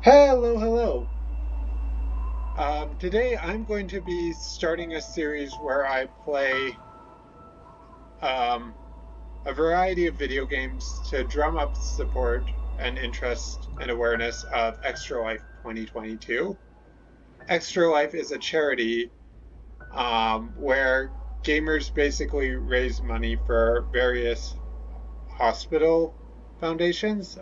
Hello, hello. Today I'm going to be starting a series where I play um, a variety of video games to drum up support and interest and awareness of Extra Life 2022. Extra Life is a charity where gamers basically raise money for various hospital foundations.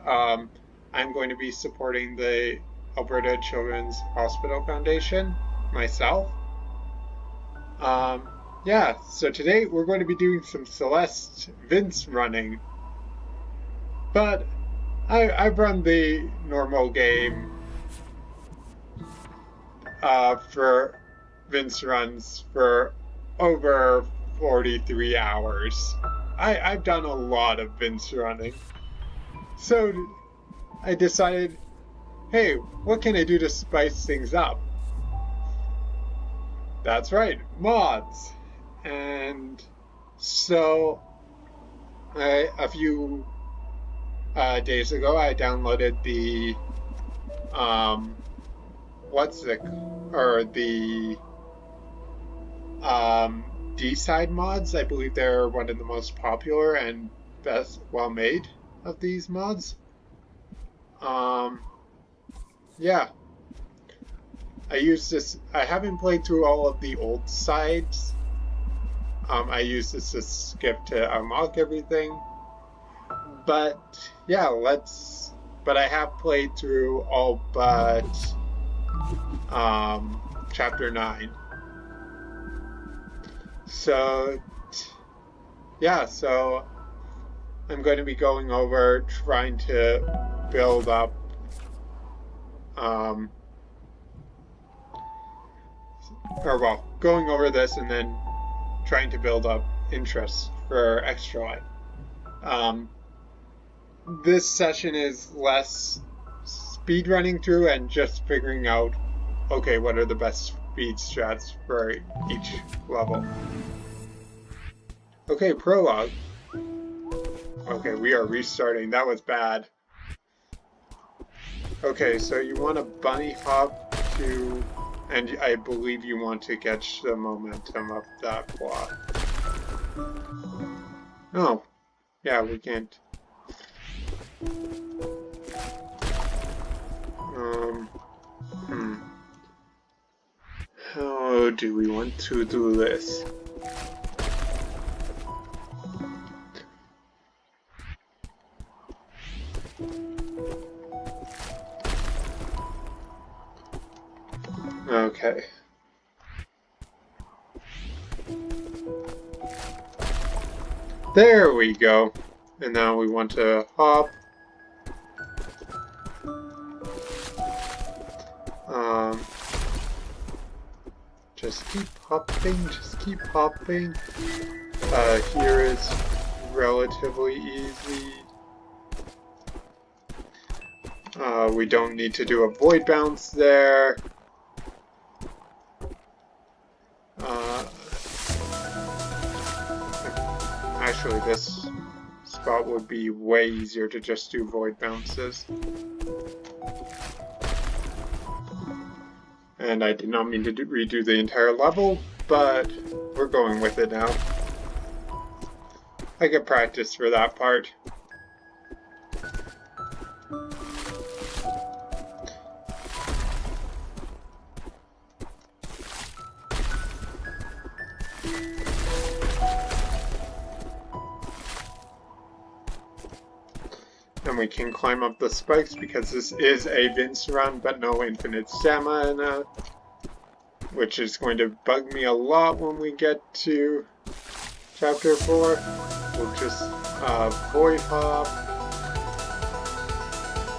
I'm going to be supporting the Alberta Children's Hospital Foundation myself. Um, yeah, so today we're going to be doing some Celeste Vince running, but I've run the normal game for Vince runs for over 43 hours. I've done a lot of Vince running. So I decided, hey, what can I do to spice things up? That's right, mods. And so a few days ago, I downloaded the what's the or the D-side mods. I believe they're one of the most popular and best well made of these mods. Yeah, I use this. I haven't played through all of the old sides. I use this to skip to unlock everything. But yeah, let's. But I have played through all but chapter 9. So yeah, so I'm going to be going over trying to build up going over this and then trying to build up interest for Extra Life. This session is less speed running through and just figuring out, okay, what are the best speed strats for each level. Okay, prologue. Okay, we are restarting. That was bad. Okay, so you want to bunny hop to, and I believe you want to catch the momentum of that block. Oh, yeah, we can't. How do we want to do this? Okay. There we go. And now we want to hop. Just keep hopping, just keep hopping. Here is relatively easy. We don't need to do a void bounce there. Actually, this spot would be way easier to just do void bounces. And I did not mean to redo the entire level, but we're going with it now. I get practice for that part. And we can climb up the spikes because this is a Vince run, but no infinite stamina, which is going to bug me a lot when we get to chapter 4. We'll just void hop,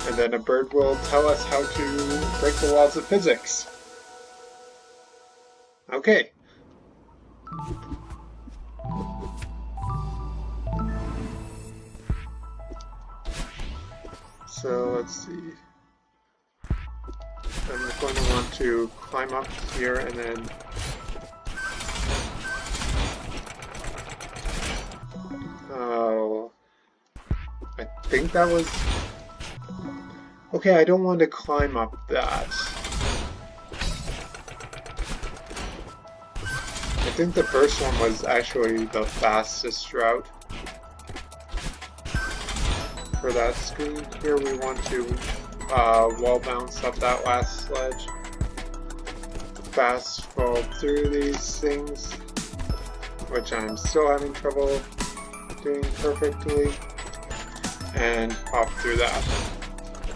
and then a bird will tell us how to break the laws of physics. Okay. So let's see. I'm going to want to climb up here and then I think that was Okay, I don't want to climb up that. I think the first one was actually the fastest route for that screen. Here we want to wall bounce up that last sledge. Fast fall through these things, which I'm still having trouble doing perfectly, and hop through that.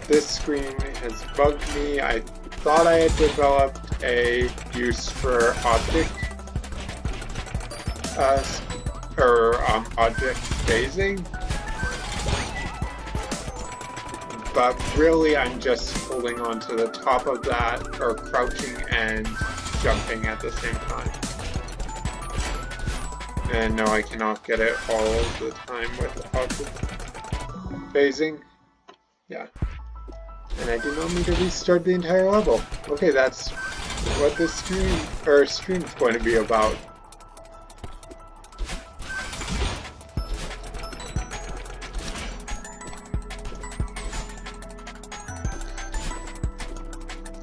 This screen has bugged me. I thought I had developed a use for object object phasing, but really I'm just holding on to the top of that, or crouching and jumping at the same time. And no, I cannot get it all the time with object phasing. Yeah. And I do not need to restart the entire level. Okay, that's what this stream is going to be about.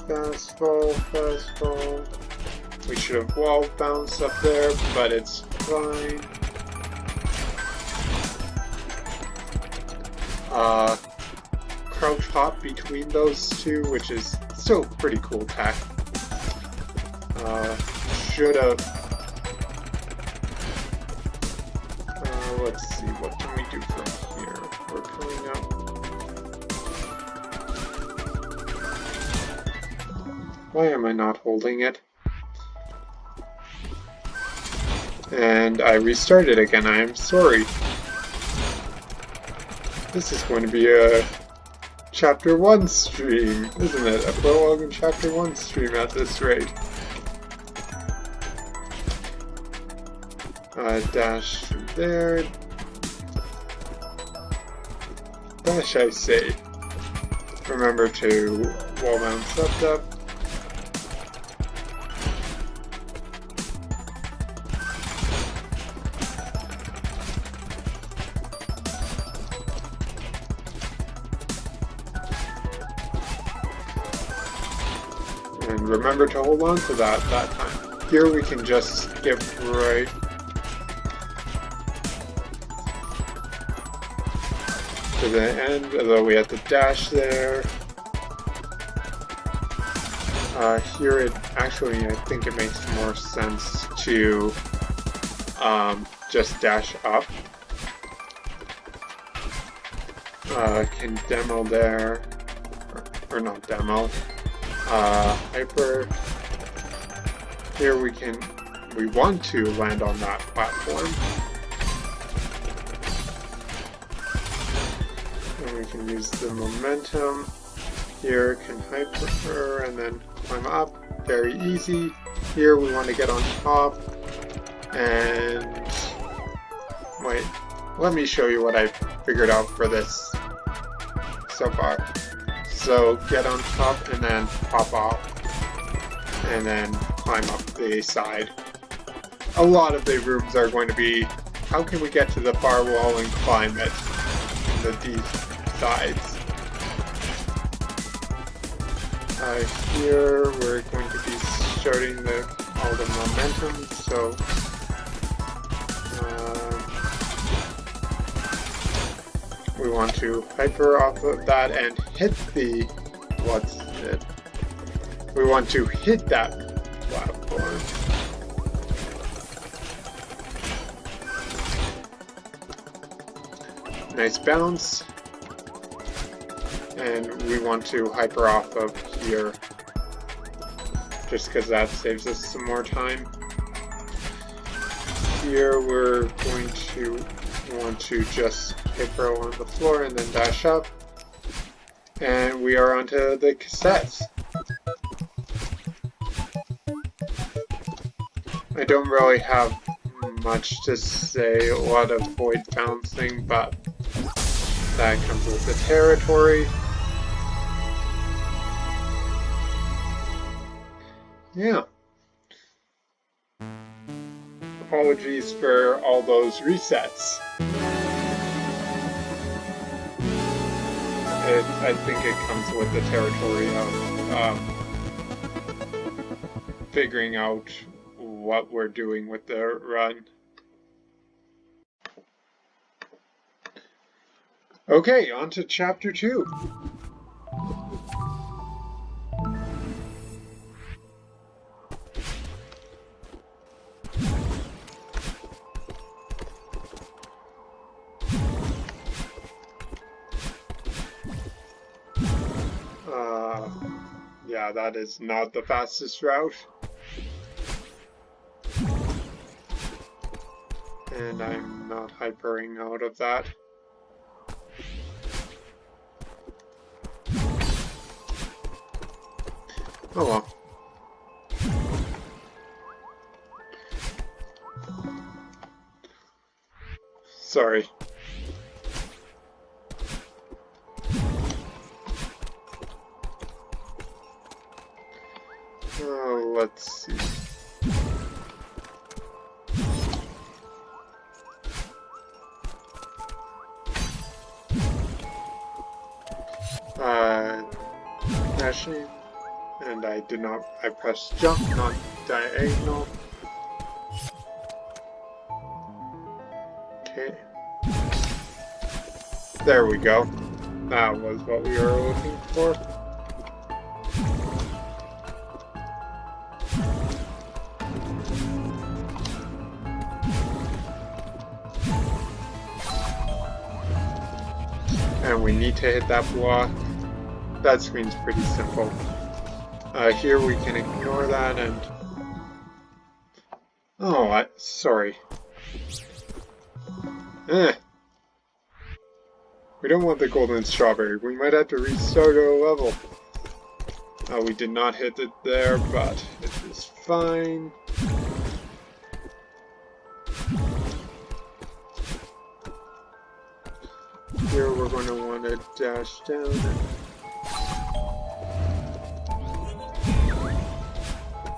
Fast fall, fast fall. We should have wall bounced up there, but it's fine. Crouch hop between those two, which is still pretty cool tech. Should have. Let's see, what can we do from here? We're coming up. Why am I not holding it? And I restarted again, I am sorry. This is going to be a Chapter 1 stream, isn't it? A prologue and Chapter 1 stream at this rate. Dash there. Dash, I say. Remember to wall bounce up. And remember to hold on to that time. Here we can just skip right to the end, although we have to dash there. Here it actually, I think it makes more sense to just dash up. Can demo there, or not demo. Hyper. Here we want to land on that platform. And we can use the momentum. Here can hyper and then climb up. Very easy. Here we want to get on top. And wait, let me show you what I figured out for this so far. So get on top and then pop off, and then climb up the side. A lot of the rooms are going to be, how can we get to the far wall and climb it from these sides? Here we're going to be starting all the momentum, so we want to hyper off of that and hit the, we want to hit that platform. Nice bounce. And we want to hyper off of here, just because that saves us some more time. Here we're going to want to just hyper on the floor and then dash up. And we are onto the cassettes. I don't really have much to say, a lot of void bouncing, but that comes with the territory. Yeah. Apologies for all those resets. I think it comes with the territory of figuring out what we're doing with the run. Okay, on to chapter 2. Yeah, that is not the fastest route. And I'm not hypering out of that. Oh well. Sorry. Let's see. Dashing, and I pressed jump, not diagonal. Okay. There we go. That was what we were looking for. And we need to hit that block. That screen's pretty simple. Here we can ignore that and... Oh, sorry. We don't want the golden strawberry. We might have to restart our level. We did not hit it there, but it is fine. Here we're going to want to dash down.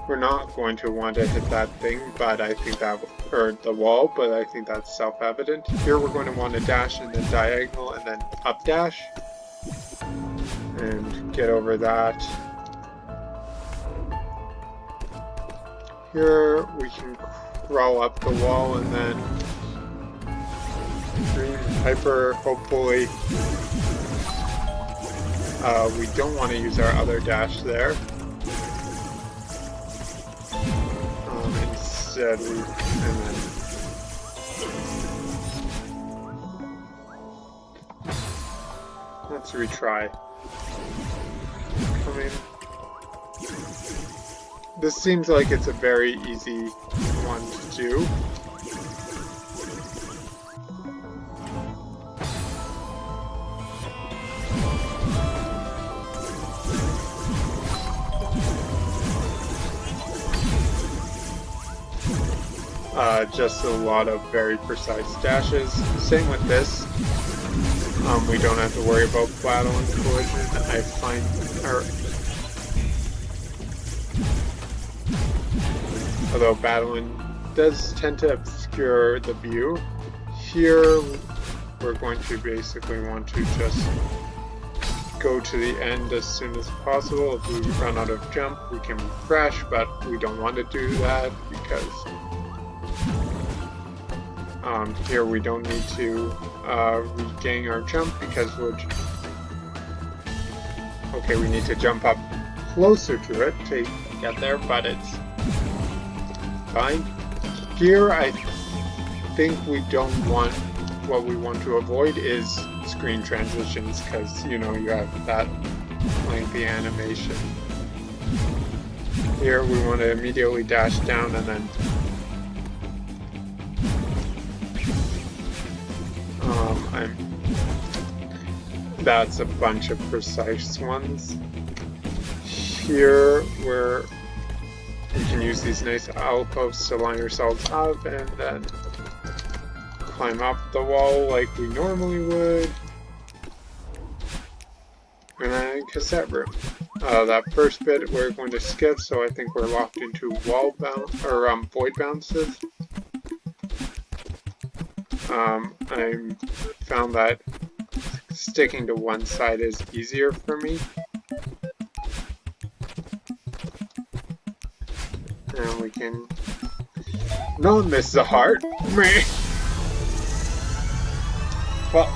We're not going to want to hit that thing, but I think that, or the wall, but I think that's self-evident. Here we're going to want to dash and then diagonal and then up dash. And get over that. Here we can crawl up the wall and then green hyper, hopefully. We don't want to use our other dash there. Instead we, and then let's retry. Coming. This seems like it's a very easy one to do. Just a lot of very precise dashes. Same with this. We don't have to worry about battle and collision. I find, although battling does tend to obscure the view, here we're going to basically want to just go to the end as soon as possible. If we run out of jump, we can refresh, but we don't want to do that because here we don't need to regain our jump because okay, we need to jump up closer to it to get there, but it's fine. Here I think we don't want, what we want to avoid is screen transitions because, you know, you have that lengthy animation. Here we want to immediately dash down and then that's a bunch of precise ones. Here where you can use these nice alcoves to line yourselves up and then climb up the wall like we normally would. And then cassette room. That first bit we're going to skip, so I think we're locked into wall bounce or void bounces. I found that sticking to one side is easier for me. And we can not miss the heart. Meh. Well,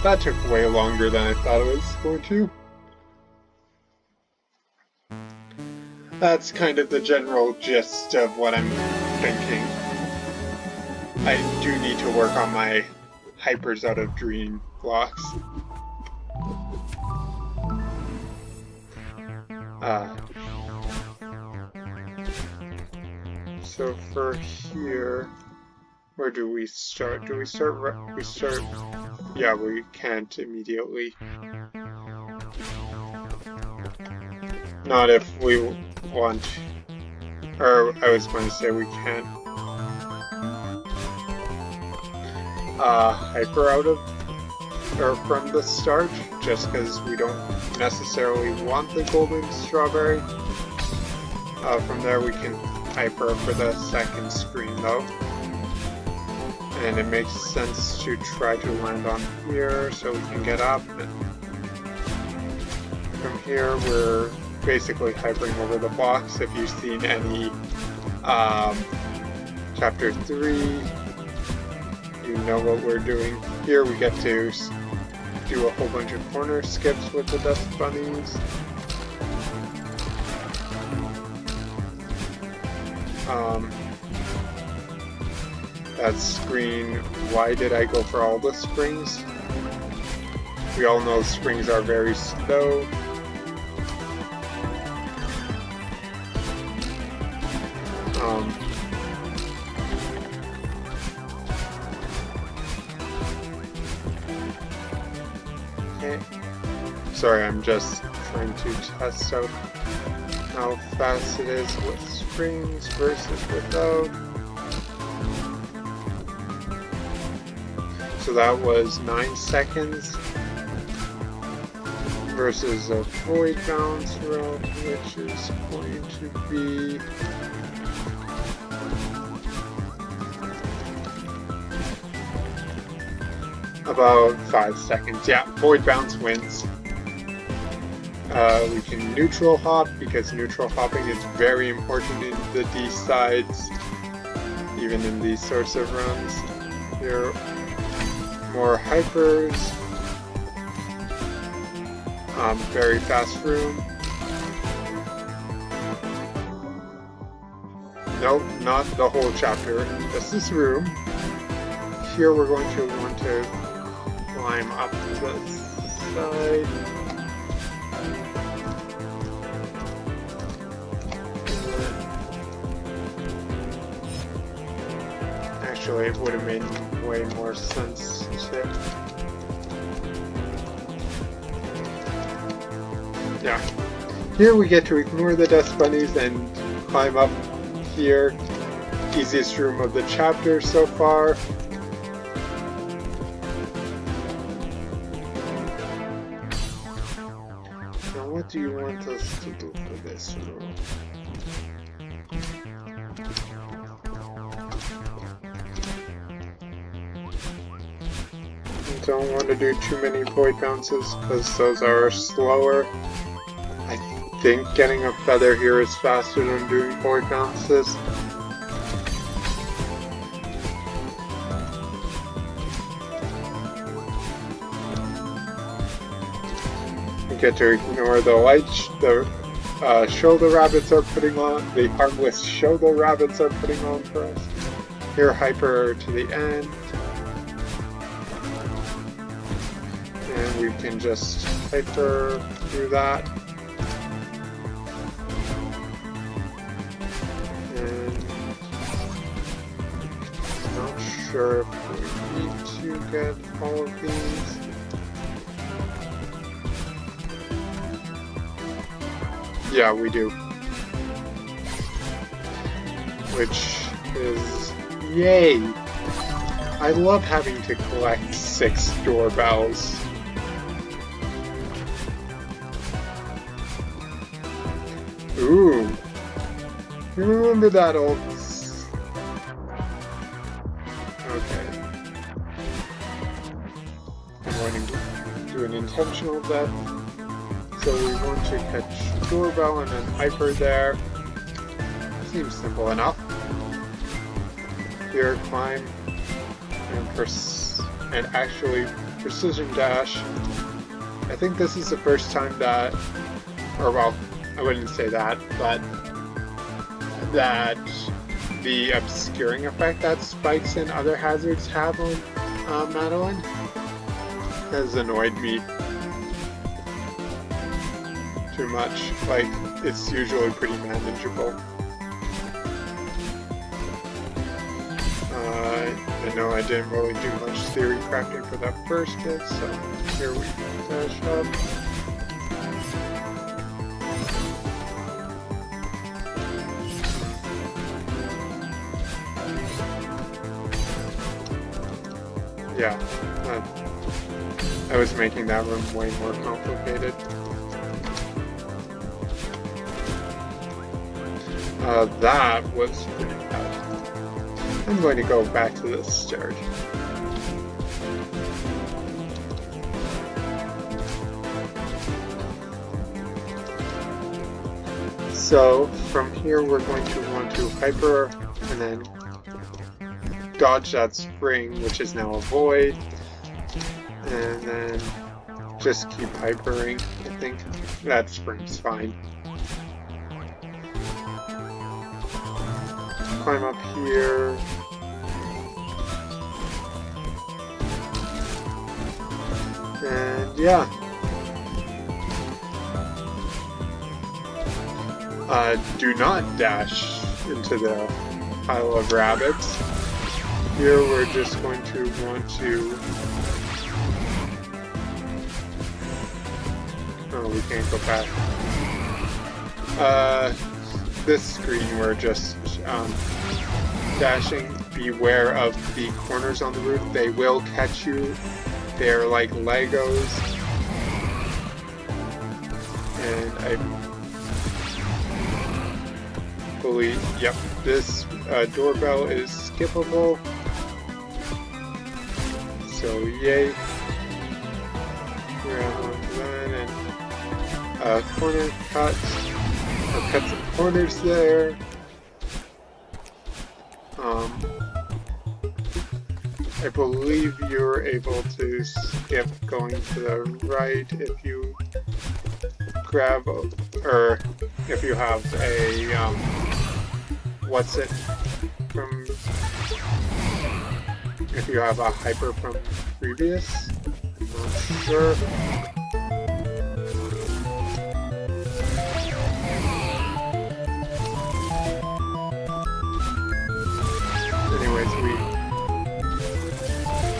that took way longer than I thought it was going to. That's kind of the general gist of what I'm thinking. I do need to work on my hypers out of dream blocks. So for here, where do we start? Do we start? Yeah, we can't immediately. Not if we want, or I was going to say we can't hyper out of, or from the start, just because we don't necessarily want the golden strawberry. From there we can hyper for the second screen though. And it makes sense to try to land on here so we can get up. And from here we're basically hypering over the blocks. If you've seen any chapter 3, you know what we're doing. Here we get to do a whole bunch of corner skips with the dust bunnies. That screen, why did I go for all the springs? We all know springs are very slow. Okay. Sorry, I'm just trying to test out how fast it is with springs versus without. So that was 9 seconds versus a void bounce route, which is going to be about 5 seconds. Yeah, void bounce wins. We can neutral hop because neutral hopping is very important in the D sides, even in these sorts of runs. Here, more hypers. Very fast room. Nope, not the whole chapter. Just this room. Here we're going to want to climb up the side. Actually, it would have made way more sense to... Yeah. Here we get to ignore the dust bunnies and climb up here. Easiest room of the chapter so far. Now what do you want us to do for this room? Don't want to do too many void bounces because those are slower. I think getting a feather here is faster than doing void bounces. You get to ignore the lights the shoulder rabbits are putting on, the harmless shoulder rabbits are putting on for us. Here, hyper to the end. And we can just hyper through that. And not sure if we need to get all of these. Yeah, we do. Which is yay! I love having to collect 6 doorbells. Ooh. You remember that old... Okay. I'm going to do an intentional death. So we want to catch Doorbell and then Hyper there. Seems simple enough. Here, climb and actually precision dash. I think this is the first time that, or well, I wouldn't say that, but that the obscuring effect that spikes and other hazards have on Madeline has annoyed me too much. Like, it's usually pretty manageable. I know I didn't really do much theory crafting for that first hit, so here we dash up. Yeah, I was making that room way more complicated. That was pretty bad. I'm going to go back to the start. So from here we're going to want to hyper and then dodge that spring, which is now a void, and then just keep hypering. I think that spring's fine. Climb up here. And yeah. Do not dash into the pile of rabbits. Here we're just going to want to... Oh, we can't go back. This screen we're just dashing. Beware of the corners on the roof. They will catch you. They're like Legos. And I believe, yep, this doorbell is skippable. So yay. We're on that and corner cut. I'll cut some corners there. I believe you're able to skip going to the right if you grab, or if you have a, what's it from, if you have a hyper from previous, I'm not sure. Anyways, we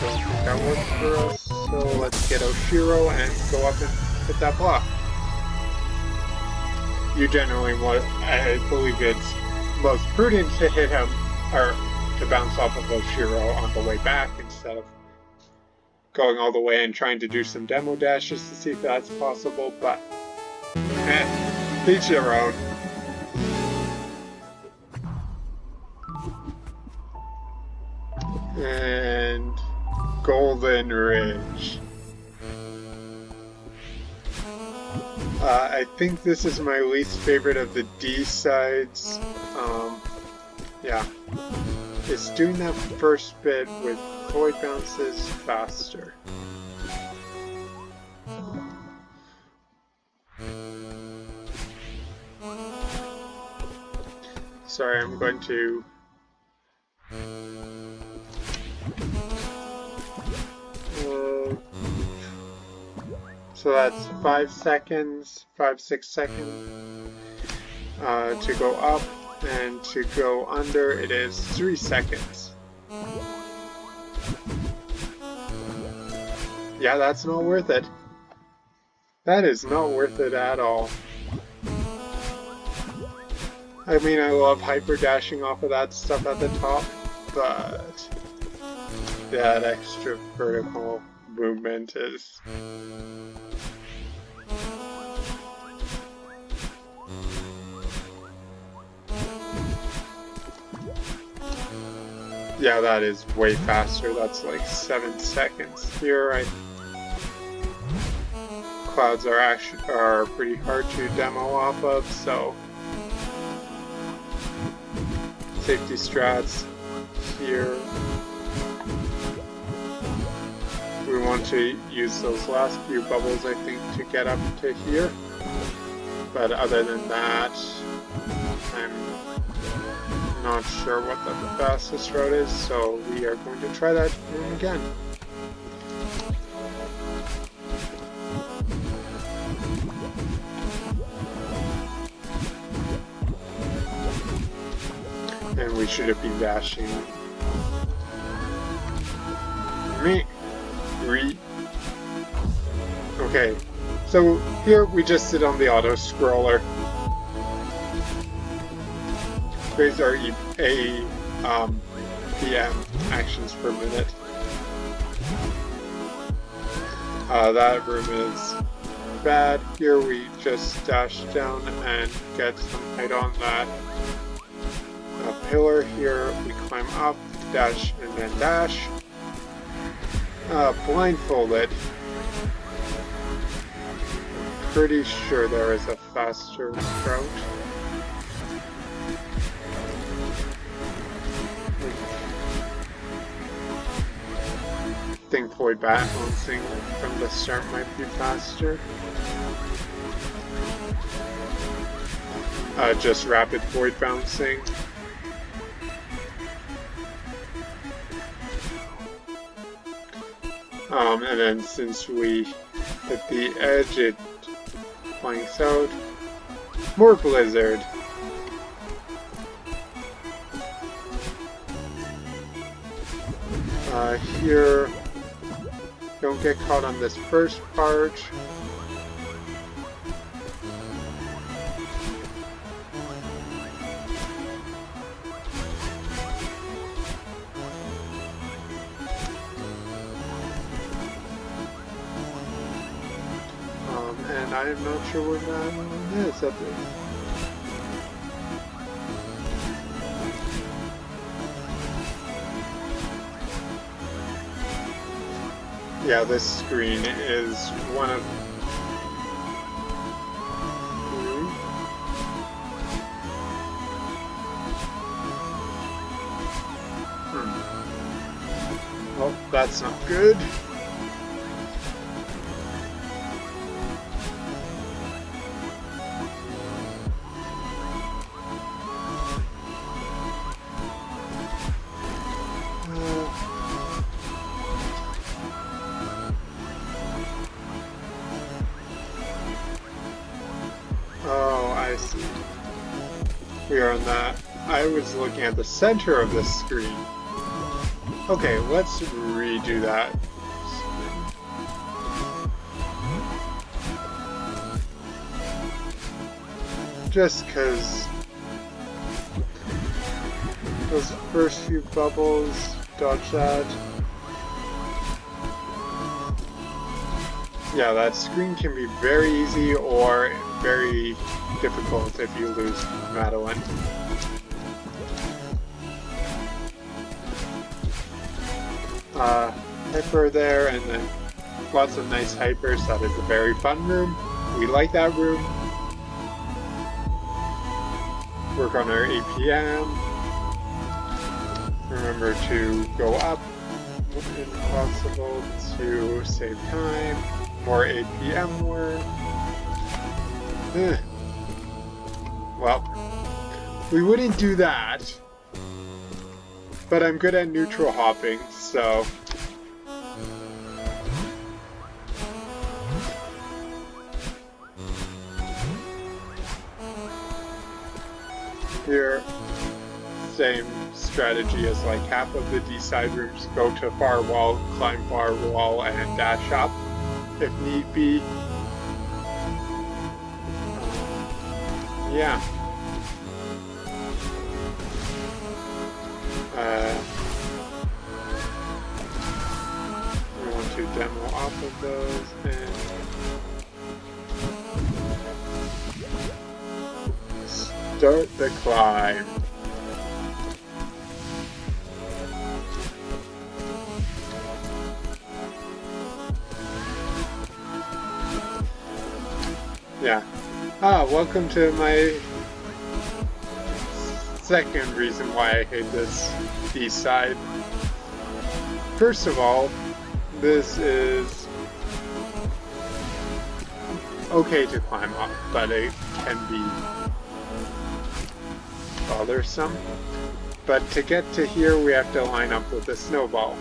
don't think that works for us, so let's get Oshiro and go up and hit that block. You generally want, I believe it's most prudent to hit him, or to bounce off of Oshiro on the way back instead of going all the way and trying to do some demo dashes to see if that's possible, but each their own. And Golden Ridge. I think this is my least favorite of the D sides. Yeah. It's doing that first bit with void bounces faster. Sorry, I'm going to... So that's 5 seconds, 5-6 seconds to go up, and to go under it is 3 seconds. Yeah, that's not worth it. That is not worth it at all. I mean, I love hyper dashing off of that stuff at the top, but that extra vertical movement is... Yeah, that is way faster. That's like 7 seconds. Here, clouds are pretty hard to demo off of, so safety strats here. We want to use those last few bubbles, I think, to get up to here. But other than that, I'm not sure what the fastest route is, so we are going to try that room again. And we shouldn't be dashing. Okay, so here we just sit on the auto scroller. These are PM actions per minute. That room is bad. Here we just dash down and get some height on that pillar. Here we climb up, dash, and then dash. Blindfolded. Pretty sure there is a faster route. I think void balancing from the start might be faster. Just rapid void bouncing. And then since we hit the edge, it planks out. More blizzard. Here, don't get caught on this first part. And I am not sure where that one is at this. Yeah, this screen is one of... Well, that's not good. I see. We are on that. I was looking at the center of the screen. Okay, let's redo that. Just because those first few bubbles, dodge that. Yeah, that screen can be very easy or very difficult if you lose Madeline. Hyper there, and then lots of nice hypers. That is a very fun room. We like that room. Work on our APM. Remember to go up if possible to save time. More APM work. Well, we wouldn't do that, but I'm good at neutral hopping, so... Here, same strategy as like half of the D-side rooms. Go to far wall, climb far wall, and dash up if need be. Yeah. We want to demo off of those and start the climb. Welcome to my second reason why I hate this B-side. First of all, this is okay to climb up, but it can be bothersome. But to get to here, we have to line up with a snowball.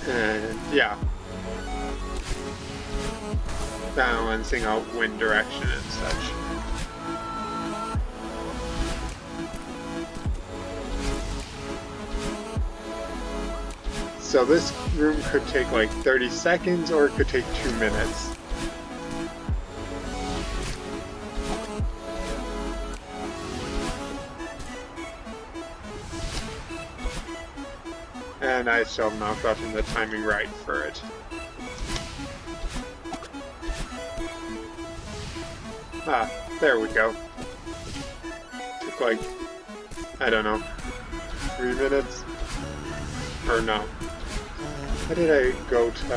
And yeah, balancing out wind direction and such. So this room could take like 30 seconds or it could take 2 minutes. And I still have not gotten the timing right for it. Ah, there we go. Took like, I don't know, 3 minutes? Or no. How did I go to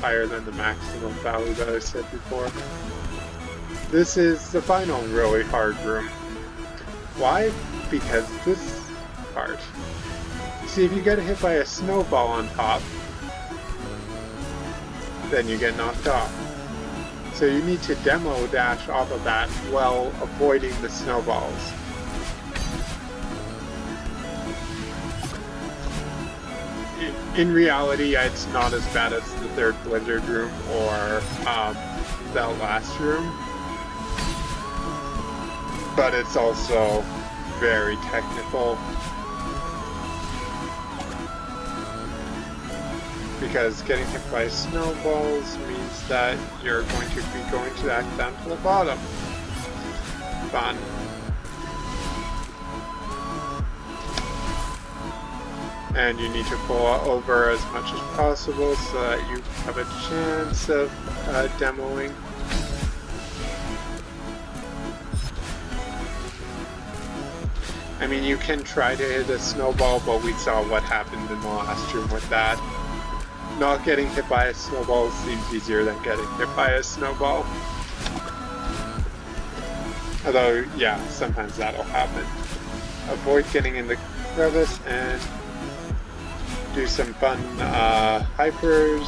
higher than the maximum value that I said before? This is the final really hard room. Why? Because this part. See, if you get hit by a snowball on top, then you get knocked off. So you need to demo dash off of that while avoiding the snowballs. In reality, it's not as bad as the third Blizzard room or that last room, but it's also very technical. Because getting hit by snowballs means that you're going to be going to that down to the bottom. Fun. And you need to pull over as much as possible so that you have a chance of demoing. I mean, you can try to hit a snowball, but we saw what happened in the last room with that. Not getting hit by a snowball seems easier than getting hit by a snowball. Although, yeah, sometimes that'll happen. Avoid getting in the crevice and do some fun hypers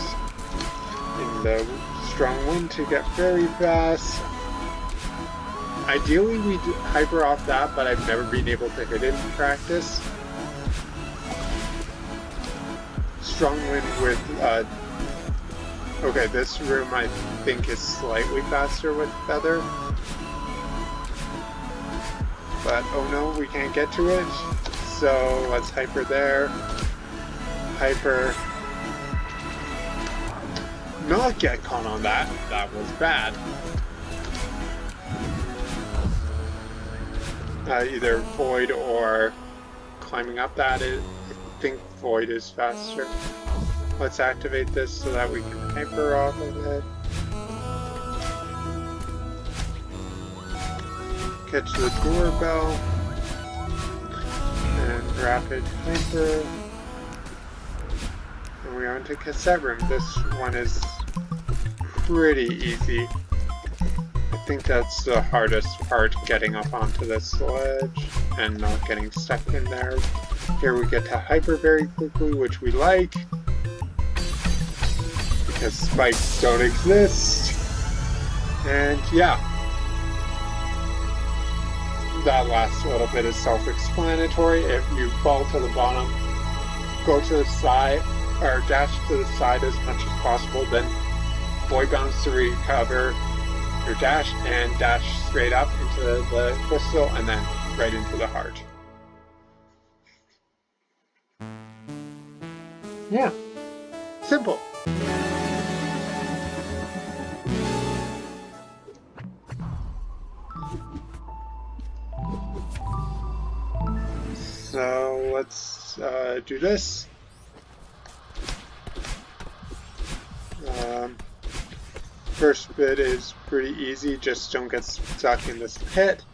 in the strong wind to get very fast. Ideally, we'd hyper off that, but I've never been able to hit it in practice. Strong wind with, okay, this room I think is slightly faster with Feather. But, oh no, we can't get to it. So, let's hyper there. Hyper. Not get caught on that. That was bad. Either Void or climbing up that. I think Void is faster. Let's activate this so that we can hyper off of it. Catch the doorbell. And rapid hyper. And we're on to cassette room. This one is pretty easy. I think that's the hardest part, getting up onto the sledge and not getting stuck in there. Here we get to hyper very quickly, which we like, because spikes don't exist. And yeah, that last little bit is self-explanatory. If you fall to the bottom, go to the side, or dash to the side as much as possible, then void bounce to recover your dash, and dash straight up into the crystal, and then right into the heart. Yeah, simple. So let's do this. First bit is pretty easy, just don't get stuck in this pit.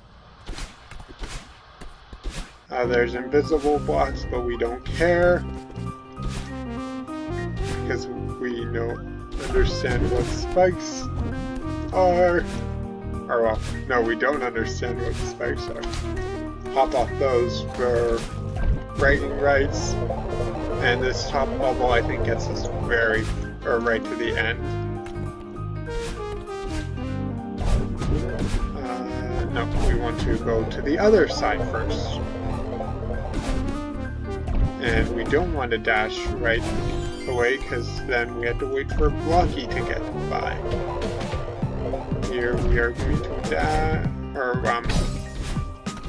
There's invisible blocks, but we don't care, because we know understand what spikes are. Or, well, no, we don't understand what spikes are. Hop off those for bragging rights. And this top bubble, I think, gets us right to the end. No, we want to go to the other side first. And we don't want to dash right away, because then we have to wait for Blocky to get by. Here we are going to dash, or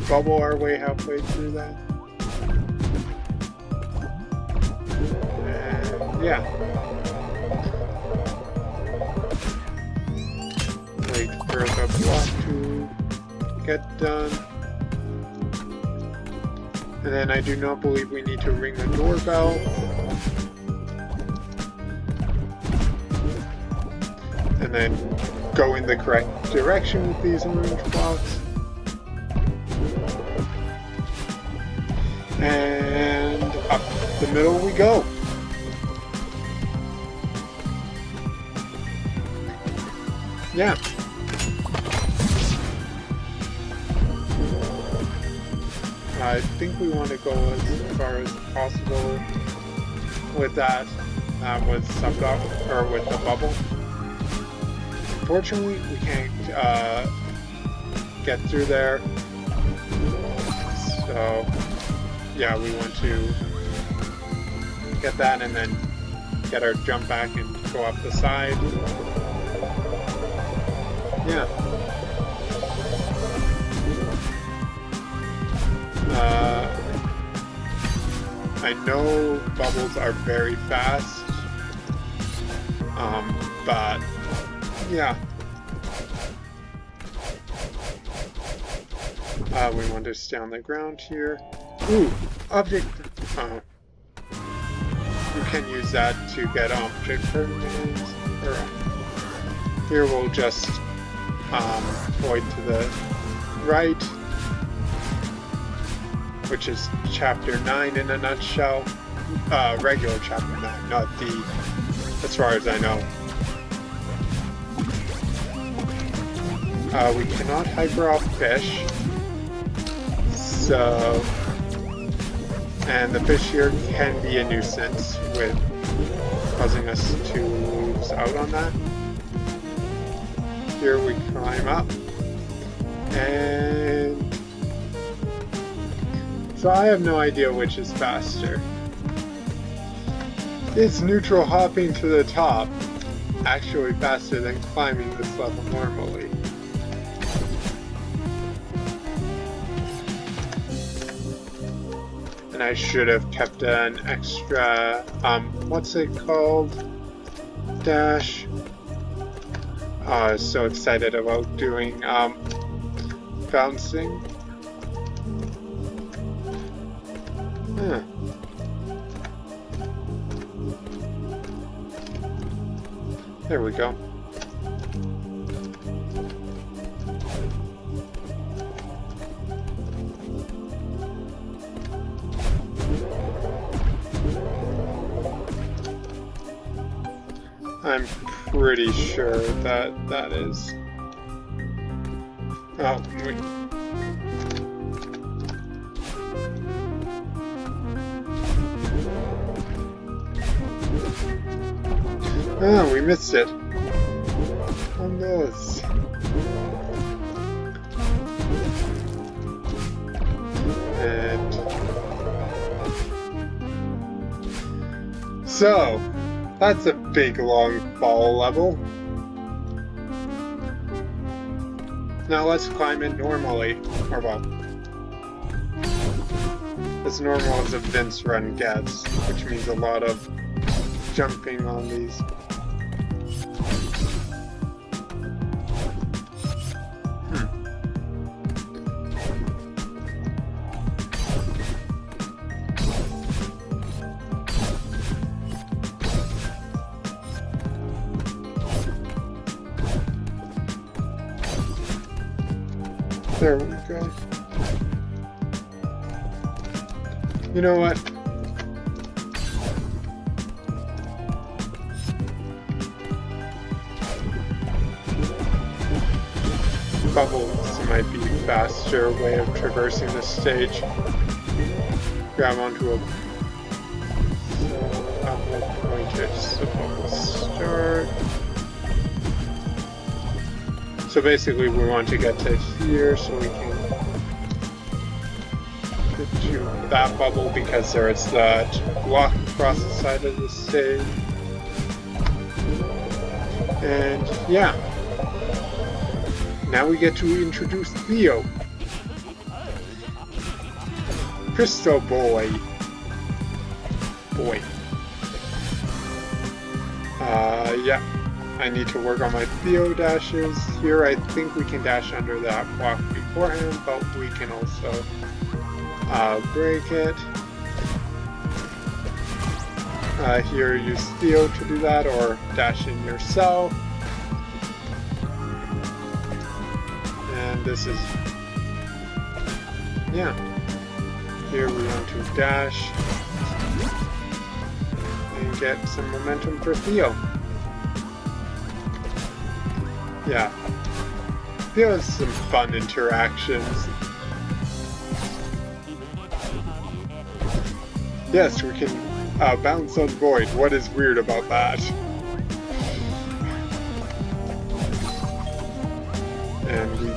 bubble our way halfway through that. And yeah. Wait for the block to get done. And then I do not believe we need to ring the doorbell. And then go in the correct direction with these orange blocks. And up the middle we go. Yeah. I think we want to go as far as possible with that, with subdock, or with the bubble. Unfortunately, we can't get through there. So, yeah, we want to get that and then get our jump back and go up the side. Yeah. I know bubbles are very fast, but yeah. We want to stay on the ground here. Ooh, object. You can use that to get object permanents. Here we'll just void to the right, which is chapter 9 in a nutshell. Regular chapter 9, not D, as far as I know. We cannot hyper off fish, so, and the fish here can be a nuisance with causing us to lose out on that. Here we climb up, and so I have no idea which is faster. Is neutral hopping to the top actually faster than climbing this level normally? And I should have kept an extra, what's it called? Dash. Oh, I was so excited about doing, bouncing. Huh. There we go. I'm pretty sure that is. Oh, wait. Oh, we missed it. On those. And so that's a big long fall level. Now let's climb it normally, or well, as normal as a Vince run gets, which means a lot of jumping on these. There we go. You know what? bubbles might be a faster way of traversing the stage. Grab onto a... I'm going to start. So basically we want to get to here so we can get to that bubble because there is that block across the side of the stage. And yeah. Now we get to introduce Theo. Crystal Boy. Yeah. I need to work on my Theo dashes. Here I think we can dash under that block beforehand, but we can also break it. Here use Theo to do that, or dash in yourself. And this is... yeah. Here we want to dash and get some momentum for Theo. Yeah. Theo has some fun interactions. Yes, we can bounce on Void. What is weird about that? And we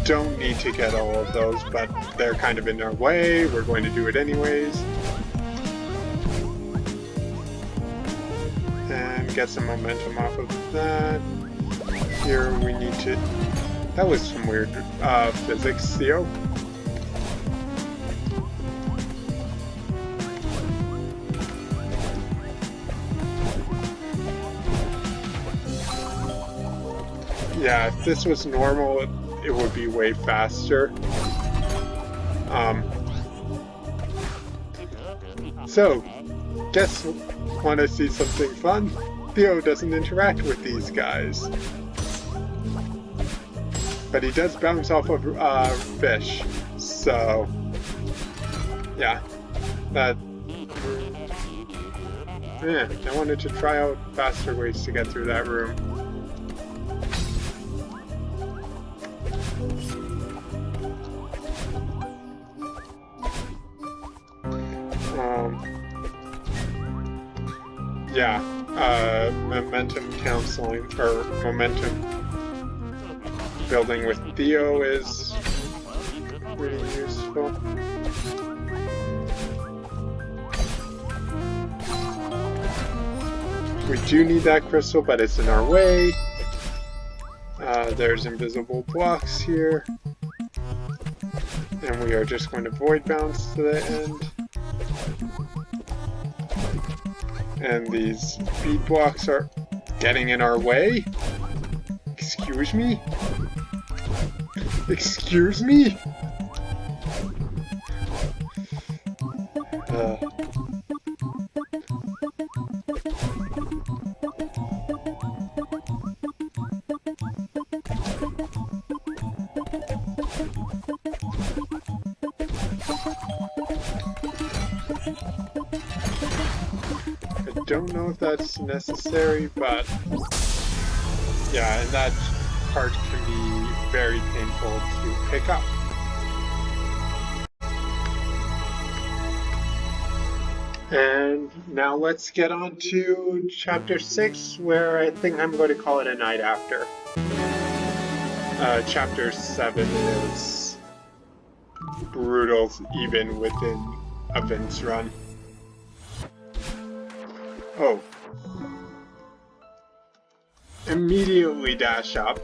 don't need to get all of those, but they're kind of in our way. We're going to do it anyways. And get some momentum off of that. Here we need to... that was some weird physics, Theo. Yeah, if this was normal, it would be way faster. So, guess, want to see something fun? Theo doesn't interact with these guys. But he does bounce off of fish, so yeah, that. Yeah, I wanted to try out faster ways to get through that room. Yeah, momentum counseling or momentum building with Theo is pretty useful. We do need that crystal, but it's in our way. There's invisible blocks here. And we are just going to void bounce to the end. And these speed blocks are getting in our way. Excuse me? Excuse me? I don't know if that's necessary, but yeah, and that part can be very painful to pick up. And now let's get on to Chapter 6, where I think I'm going to call it a night after. Chapter 7 is brutal even within a Vince run. Oh. Immediately dash up.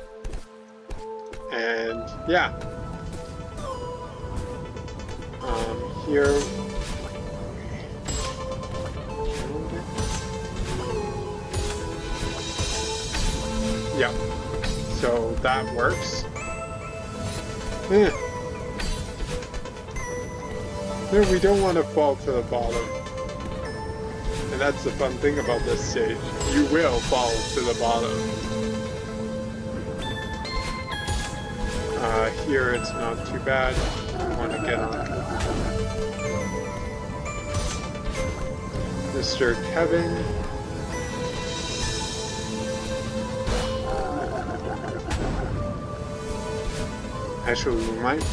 And yeah. Here. Yeah. So that works. No, we don't want to fall to the bottom. And that's the fun thing about this stage. You will fall to the bottom. Here it's not too bad. I want to get on. Mr. Kevin. Actually, we might.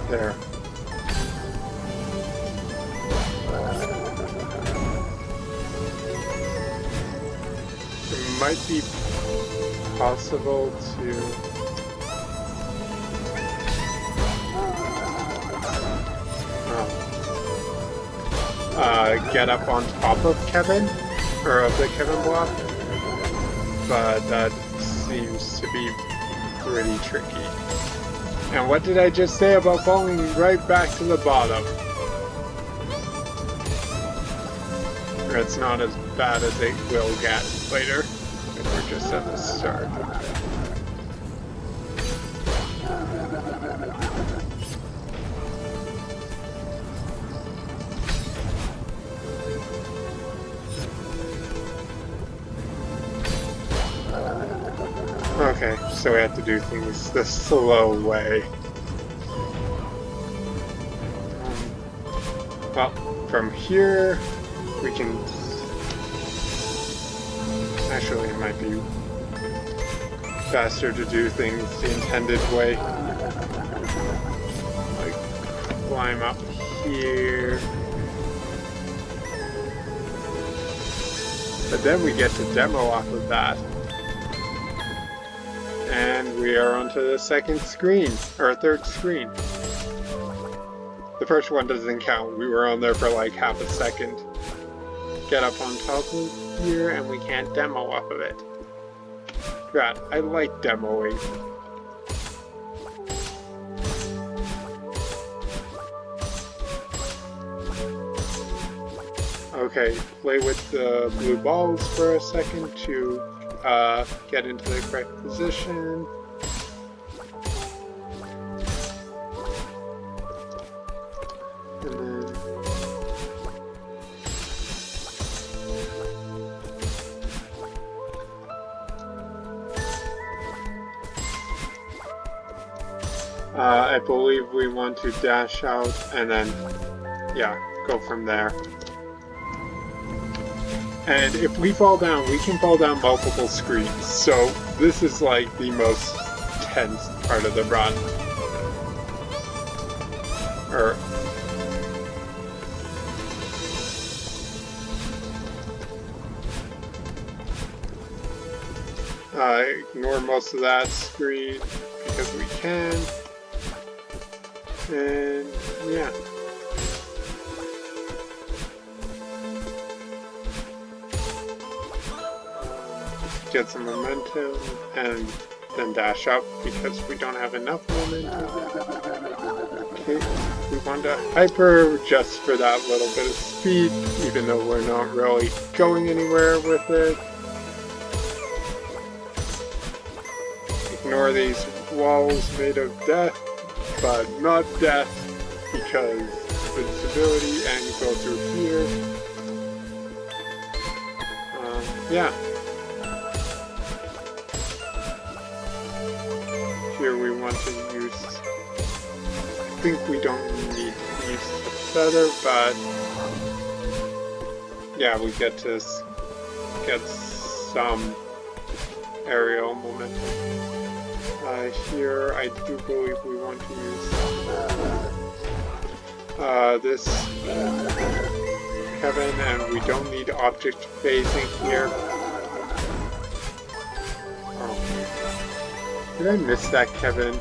There. It might be possible to get up on top of Kevin, or of the Kevin block, but that seems to be pretty tricky. And what did I just say about falling right back to the bottom? It's not as bad as it will get later, if we're just at the start. Okay, so we have to do things the slow way. Well, from here, we can... Actually, it might be faster to do things the intended way. Like, climb up here. But then we get to demo off of that. And we are onto the second screen, or third screen. The first one doesn't count. We were on there for like half a second. Get up on top of here, and we can't demo off of it. God, I like demoing. Okay, play with the blue balls for a second to get into the correct position. And then I believe we want to dash out and then, yeah, go from there. And if we fall down, we can fall down multiple screens. So this is like the most tense part of the run. Or ignore most of that screen because we can. And yeah. Get some momentum and then dash up because we don't have enough momentum. Okay, we want to hyper just for that little bit of speed, even though we're not really going anywhere with it. Ignore these walls made of death, but not death because invincibility, and go through here. Yeah. Here we want to use, I think we don't need to use the feather, but yeah, we get to get some aerial momentum. Here I do believe we want to use this Kevin, and we don't need object phasing here. Did I miss that, Kevin?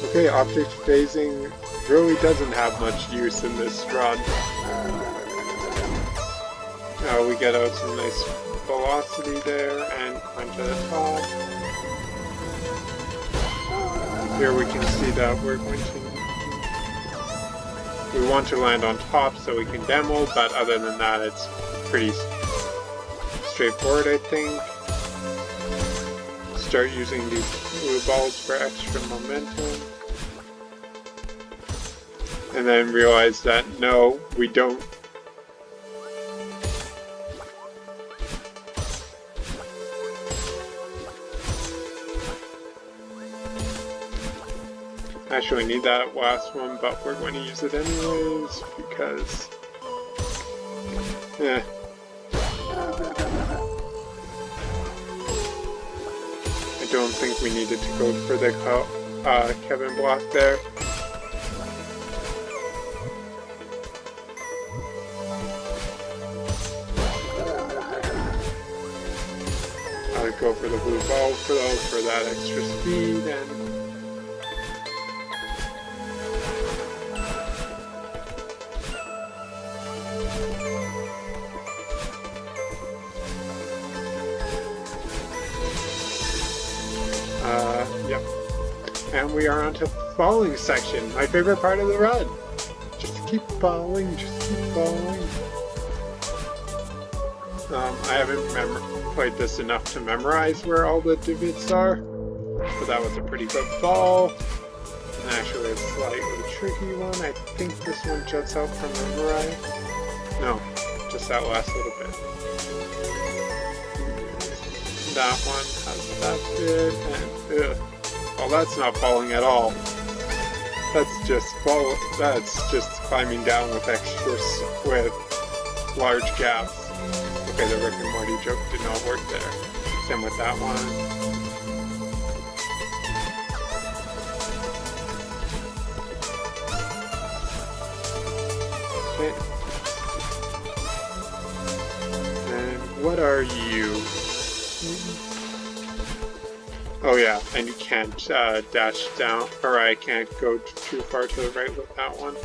Okay, object phasing really doesn't have much use in this run. We get out some nice velocity there and climb to the top. Here we can see that we're going to... We want to land on top so we can demo, but other than that it's pretty straightforward, I think. Start using these blue balls for extra momentum. And then realize that no, we don't. actually need that last one, but we're going to use it anyways because I don't think we needed to go for the Kevin block there. Go for the blue ball for that extra speed, and yep. And we are on to falling section, my favorite part of the run. Just keep falling, just keep falling. I haven't played this enough to memorize where all the divots are, but that was a pretty good fall. And actually a slightly tricky one. I think this one juts out from memorize. No, just that last little bit. That one has that bit, and well, that's not falling at all. That's just climbing down with large gaps. Okay, the Rick and Morty joke did not work there. Same with that one. Okay. And what are you? Oh yeah, and you can't dash down, or I can't go too far to the right with that one.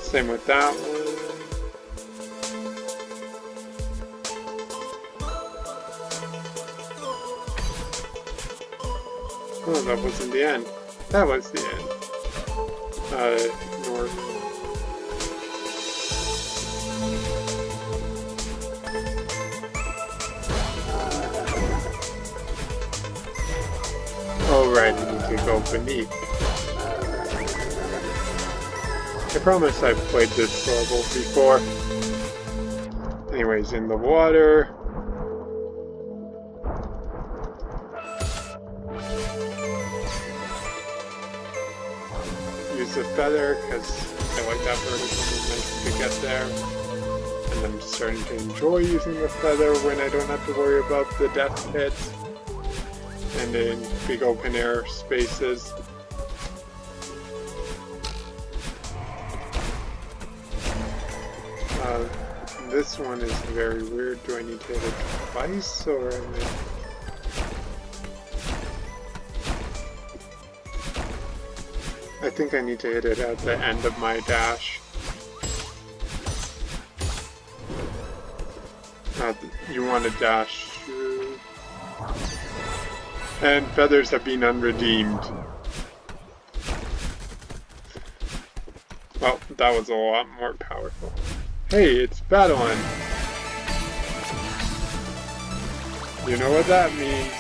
Same with that one. Oh, that wasn't the end. That was the end. Ignore. Oh right, I need to go beneath. I promise I've played this level before. Anyways, in the water. Use the feather, because I like that vertical momentum to get there. And I'm starting to enjoy using the feather when I don't have to worry about the death hits. And in big open air spaces. This one is very weird. Do I need to hit it twice, or am I think I need to hit it at the end of my dash. You want to dash through. And feathers have been unredeemed. Well, that was a lot more powerful. Hey, it's battling! You know what that means.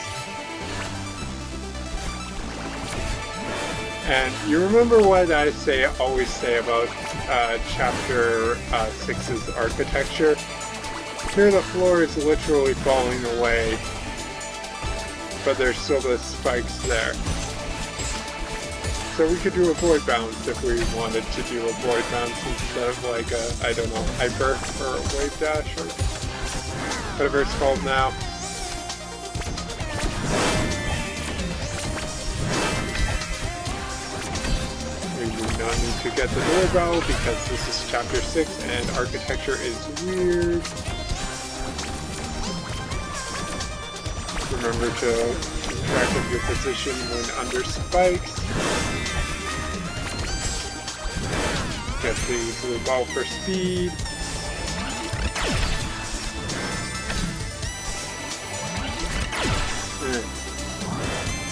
And you remember what I always say about Chapter 6's architecture? Here the floor is literally falling away, but there's still the spikes there. So we could do a void bounce if we wanted to do a void bounce instead of like a, I don't know, hyper or a wave dash or whatever it's called now. We do not need to get the doorbell because this is Chapter 6 and architecture is weird. Remember to keep track of your position when under spikes. Get the blue ball for speed.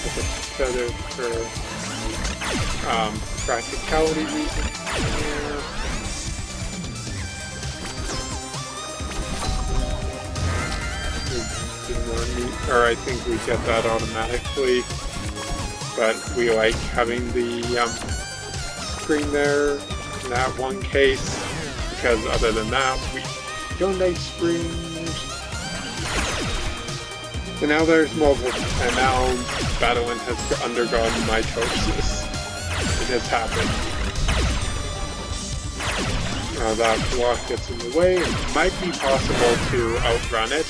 Put the feather for practicality reasons. Or I think we get that automatically, but we like having the screen there in that one case, because other than that we don't like screens. And now there's mobile, and now Battlewind has undergone mitosis. It has happened. That block gets in the way. It might be possible to outrun it.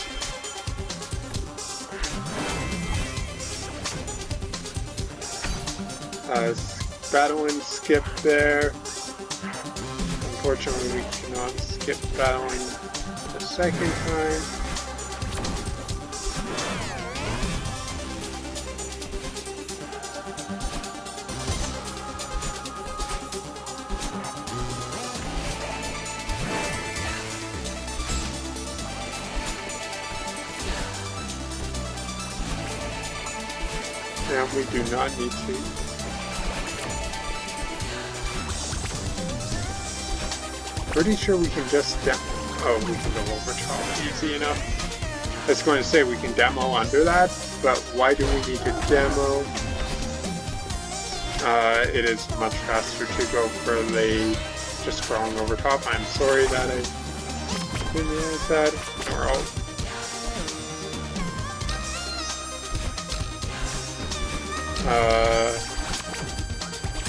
Battlewind skip there. Unfortunately, we cannot skip Battlewind a second time. And we do not need to. Pretty sure we can just oh, we can go over top easy enough. I was going to say we can demo under that, but why do we need to demo? It is much faster to go for the just crawling over top. I'm sorry that I didn't realize that. We're all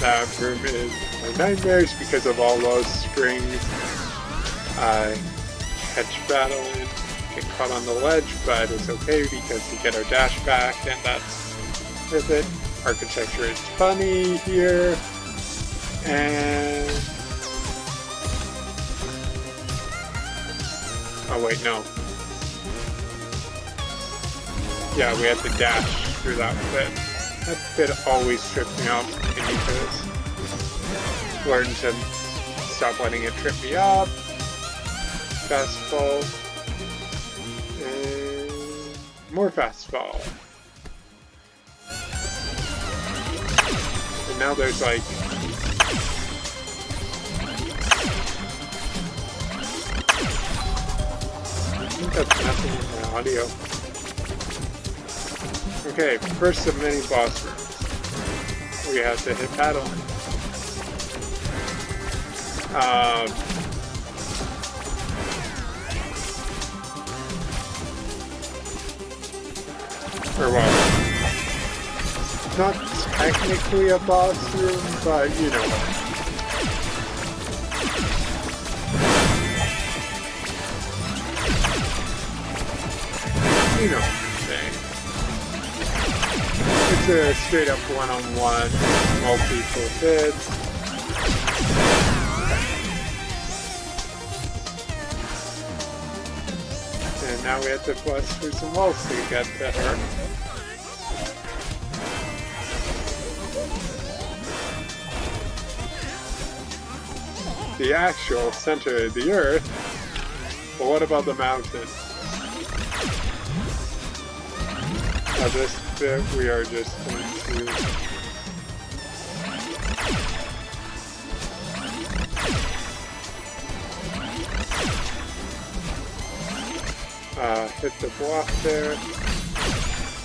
that room is my nightmares because of all those strings. Catch Battlewind, get caught on the ledge, but it's okay because we get our dash back, and that's worth it. Architecture is funny here, and oh wait, no. Yeah, we have to dash through that bit. That bit always trips me up in Ecos. Learn to stop letting it trip me up. Fast fall. And more fast fall. And now there's like... I think that's nothing in my audio. Okay, first of many boss rooms. We have to hit Battlewind. Or well, not technically a boss room, but you know what. You know what I'm saying. It's a straight up one-on-one, multiple hits. And now we have to bust through some walls to get to her. The actual center of the earth. But what about the mountain? This bit we are just going to hit the block there.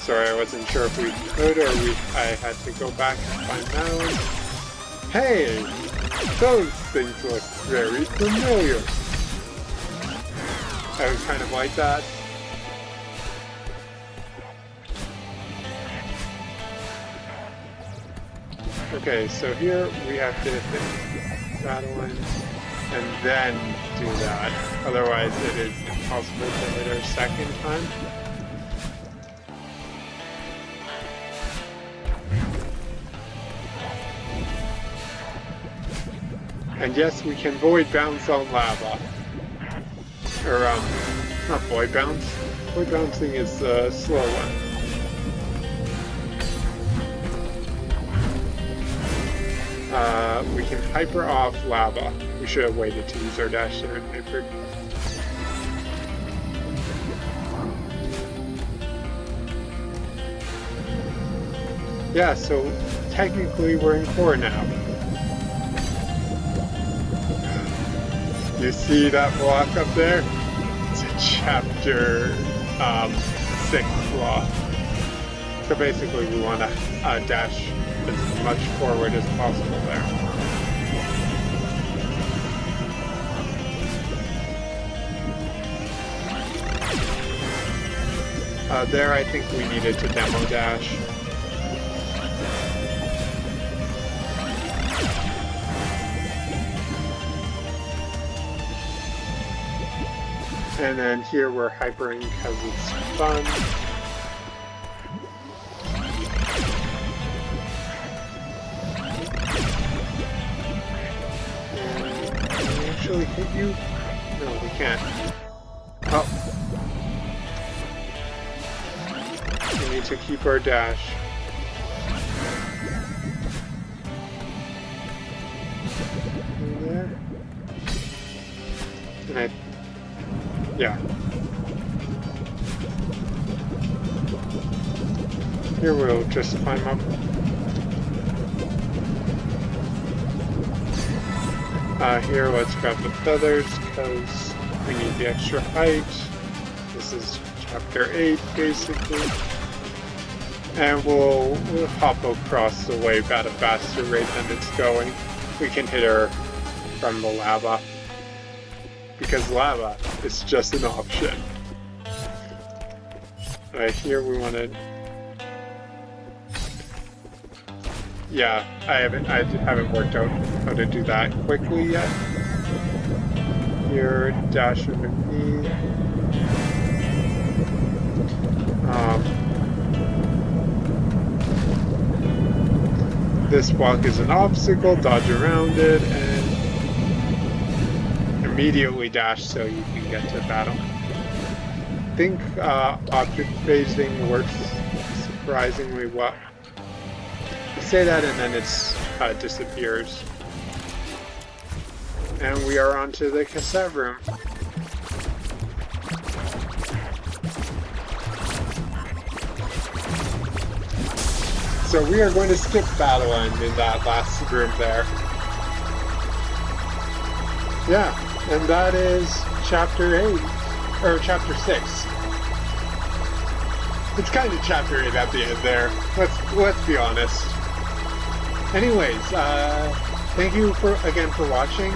Sorry, I wasn't sure if we could or I had to go back and find those. Hey! Those things look very familiar. I would kind of like that. Okay, so here we have to hit Battlewind and then do that. Otherwise it is impossible to hit her second time. And yes, we can void bounce on lava. Or, not void bounce. Void bouncing is the slow one. We can hyper off lava. We should have waited to use our dash there and hyper. Yeah, so technically we're in core now. You see that block up there? It's a chapter 6 block. So basically we want to dash as much forward as possible there. There I think we needed to demo dash. And then here we're hypering because it's fun. And can we actually hit you? No, we can't. Oh. We need to keep our dash. There. And yeah. Here we'll just climb up. Here let's grab the feathers because we need the extra height. This is chapter 8 basically. And we'll hop across the wave at a faster rate than it's going. We can hit her from the lava. Because lava is just an option. Right here we want to... Yeah, I haven't worked out how to do that quickly yet. Here, dash underneath. This block is an obstacle, dodge around it, and immediately dash so you can get to battle. I think object phasing works surprisingly well. You say that and then it's disappears. And we are onto the cassette room. So we are going to skip Battle End in that last room there. Yeah, and that is chapter 8, or chapter 6. It's kind of chapter 8 at the end there. Let's be honest. Anyways, thank you again for watching.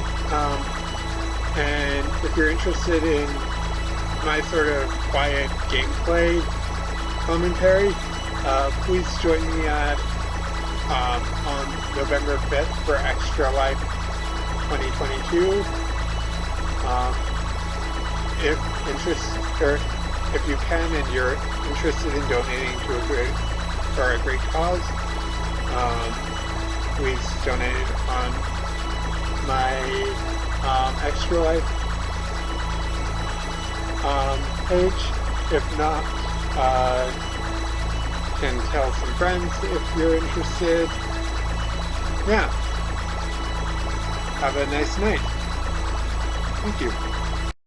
And if you're interested in my sort of quiet gameplay commentary, please join me at on November 5th for Extra Life 2022. If you can and you're interested in donating to a great cause, please donate on my Extra Life page. If not, can tell some friends if you're interested. Yeah. Have a nice night. Thank you.